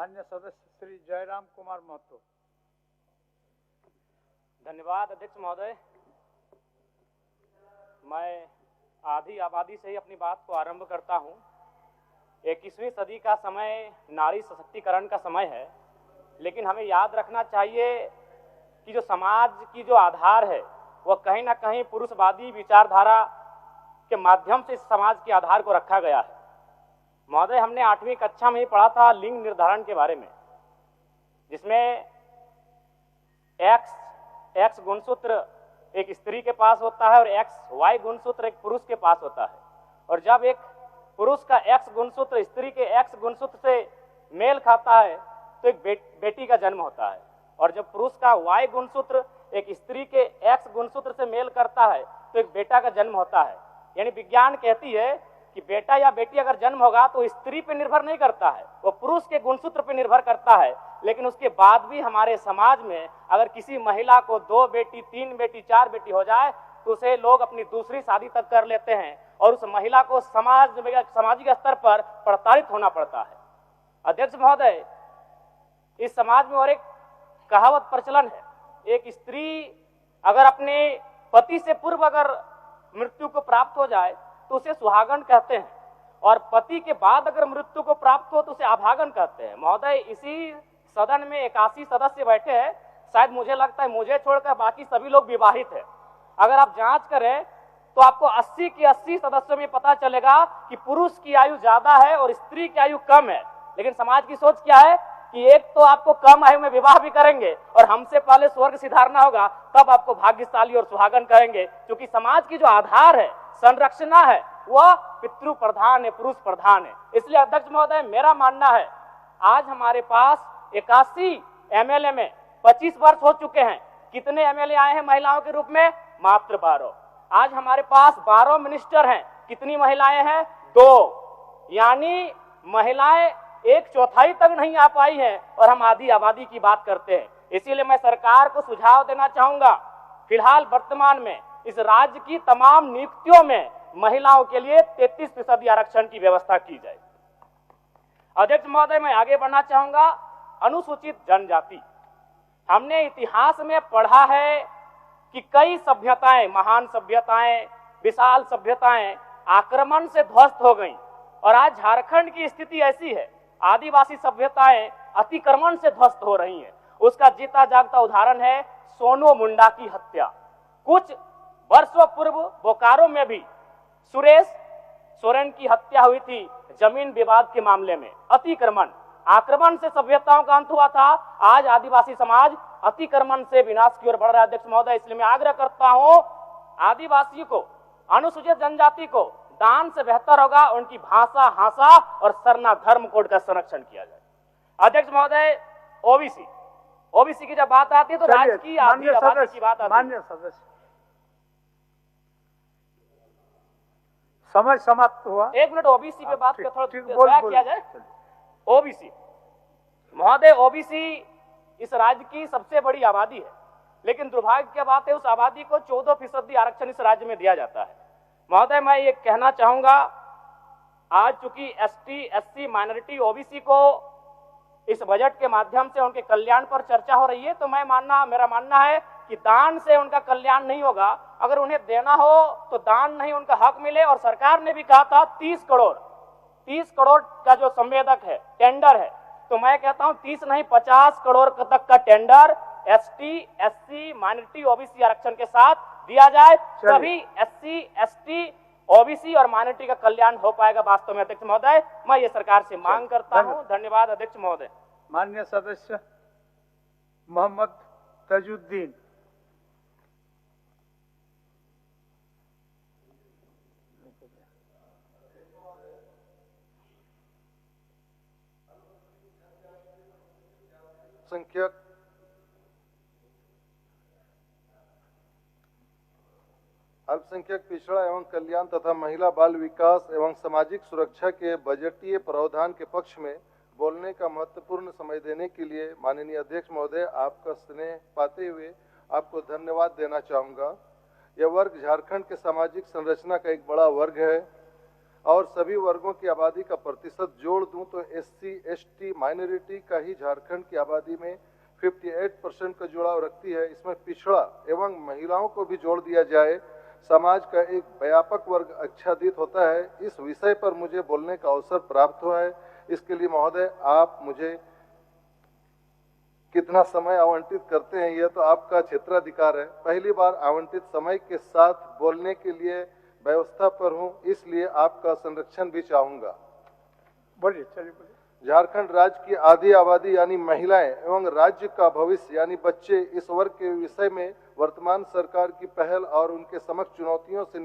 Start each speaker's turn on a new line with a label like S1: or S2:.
S1: मान्य सदस्य श्री जयराम कुमार महतो।
S2: धन्यवाद अध्यक्ष महोदय। मैं आधी आबादी से ही अपनी बात को आरंभ करता हूं। 21वीं सदी का समय नारी सशक्तिकरण का समय है, लेकिन हमें याद रखना चाहिए कि जो समाज की जो आधार है वह कहीं ना कहीं पुरुषवादी विचारधारा के माध्यम से इस समाज के आधार को रखा गया है। महोदय, हमने 8वीं कक्षा में ही पढ़ा था लिंग निर्धारण के बारे में, जिसमें एक्स गुणसूत्र एक स्त्री के पास होता है और XY गुणसूत्र एक पुरुष के पास होता है। और जब एक पुरुष का X गुणसूत्र स्त्री के X गुणसूत्र से मेल खाता है तो एक बेटी का जन्म होता है, और जब पुरुष का Y गुणसूत्र एक स्त्री के X गुणसूत्र से मेल करता है तो एक बेटा का जन्म होता है। यानी विज्ञान कहती है कि बेटा या बेटी अगर जन्म होगा तो स्त्री पे निर्भर नहीं करता है, वो पुरुष के गुणसूत्र पे निर्भर करता है। लेकिन उसके बाद भी हमारे समाज में अगर किसी महिला को 2 बेटी, 3 बेटी, 4 बेटी हो जाए तो उसे लोग अपनी दूसरी शादी तक कर लेते हैं और उस महिला को सामाजिक स्तर पर प्रताड़ित होना पड़ता है। अध्यक्ष महोदय, इस समाज में और एक कहावत प्रचलन है, एक स्त्री अगर अपने पति से पूर्व अगर मृत्यु को प्राप्त हो जाए तो उसे सुहागन कहते हैं, और पति के बाद अगर मृत्यु को प्राप्त हो तो उसे अभागन कहते हैं। महोदय, इसी सदन में 81 सदस्य बैठे हैं, शायद मुझे लगता है मुझे छोड़कर बाकी सभी लोग विवाहित हैं। अगर आप जांच करें तो आपको 80 के 80 सदस्यों में पता चलेगा कि पुरुष की आयु ज्यादा है और स्त्री की आयु कम है। लेकिन समाज की सोच क्या है कि एक तो आपको कम आयु में विवाह भी करेंगे और हमसे पहले स्वर्ग सिधारना होगा, तब आपको भाग्यशाली और सुहागन कहेंगे। क्योंकि समाज की जो आधार है, संरचना है, वह पितृ प्रधान है, पुरुष प्रधान है। इसलिए अध्यक्ष महोदय, मेरा मानना है आज हमारे पास 81 MLA में 25 वर्ष हो चुके हैं। कितने MLA आए हैं महिलाओं के रूप में? मात्र 12। आज हमारे पास 12 मिनिस्टर हैं। कितनी महिलाएं हैं? 2। यानी महिलाएं 1/4 तक नहीं आ पाई हैं और हम आधी आबादी की बात करते हैं। इसीलिए मैं सरकार को सुझाव देना चाहूंगा, फिलहाल वर्तमान में इस राज्य की तमाम नियुक्तियों में महिलाओं के लिए 33% आरक्षण की व्यवस्था की जाए। अध्यक्ष महोदय, मैं आगे बढ़ना चाहूंगा। अनुसूचित जनजाति, हमने इतिहास में पढ़ा है कि कई सभ्यताएं, महान सभ्यताएं, विशाल सभ्यताएं आक्रमण से ध्वस्त हो गईं, और आज झारखंड की स्थिति ऐसी है, आदिवासी सभ्यताएं अतिक्रमण से ध्वस्त हो रही हैं। उसका जीता जागता उदाहरण है सोनो मुंडा की हत्या। कुछ वर्षों पूर्व बोकारो में भी सुरेश सोरेन की हत्या हुई थी जमीन विवाद के मामले में। अतिक्रमण, आक्रमण से सभ्यताओं का अंत हुआ था, आज आदिवासी समाज अतिक्रमण से विनाश की ओर बढ़ रहा है। अध्यक्ष महोदय, इसलिए मैं आग्रह करता हूं, आदिवासी को, अनुसूचित जनजाति को दान से बेहतर होगा उनकी भाषा, हासा और सरना धर्म कोड का संरक्षण किया जाए। अध्यक्ष महोदय, ओबीसी की जब बात आती है तो राज्य की आधी आबादी की बात आती है।
S1: मान्य सदस्य, समय समाप्त हुआ।
S2: 1 मिनट ओबीसी पे बात का थोड़ा किया जाए। ओबीसी महोदय, ओबीसी इस राज्य की सबसे बड़ी आबादी है, लेकिन दुर्भाग्य की बात है उस आबादी को 14% आरक्षण इस राज्य में दिया जाता है। महोदय, मैं ये कहना चाहूंगा, आज चूंकि ST, SC, माइनॉरिटी, ओबीसी को इस बजट के माध्यम से उनके कल्याण पर चर्चा हो रही है, तो मेरा मानना है कि दान से उनका कल्याण नहीं होगा। अगर उन्हें देना हो तो दान नहीं, उनका हक मिले। और सरकार ने भी कहा था 30 करोड़ का जो संवेदक है, टेंडर है, तो मैं कहता हूं 30 नहीं 50 करोड़ तक का tender ST, SC, minority, OBC आरक्षण के साथ दिया जाए, तभी SC, ST, ओबीसी और माइनॉरिटी का कल्याण हो पाएगा वास्तव में। अध्यक्ष महोदय, मैं ये सरकार से मांग करता हूं। धन्यवाद अध्यक्ष महोदय।
S1: माननीय सदस्य मोहम्मद तजुद्दीन।
S3: अल्पसंख्यक पिछड़ा एवं कल्याण तथा महिला बाल विकास एवं सामाजिक सुरक्षा के बजटीय प्रावधान के पक्ष में बोलने का महत्वपूर्ण समय देने के लिए माननीय अध्यक्ष महोदय, आपका स्नेह पाते हुए आपको धन्यवाद देना चाहूँगा। यह वर्ग झारखंड के सामाजिक संरचना का एक बड़ा वर्ग है। और सभी वर्गों की आबादी का प्रतिशत जोड़ दूं तो SC, ST माइनॉरिटी का ही झारखंड की आबादी में 58% का जुड़ाव रखती है। इसमें पिछड़ा एवं महिलाओं को भी जोड़ दिया जाए, समाज का एक व्यापक वर्ग आच्छादित होता है। इस विषय पर मुझे बोलने का अवसर प्राप्त हुआ है। इसके लिए महोदय आप मुझे कितना समय आवंटित करते हैं यह तो आपका क्षेत्राधिकार है। पहली बार आवंटित समय के साथ बोलने के लिए व्यवस्था पर हूं, इसलिए आपका संरक्षण भी चाहूंगा।
S1: बोलिए, चलिए बोलिए।
S3: झारखंड राज्य की आधी आबादी यानी महिलाएं एवं राज्य का भविष्य यानी बच्चे, इस वर्ग के विषय में वर्तमान सरकार की पहल और उनके समक्ष चुनौतियों से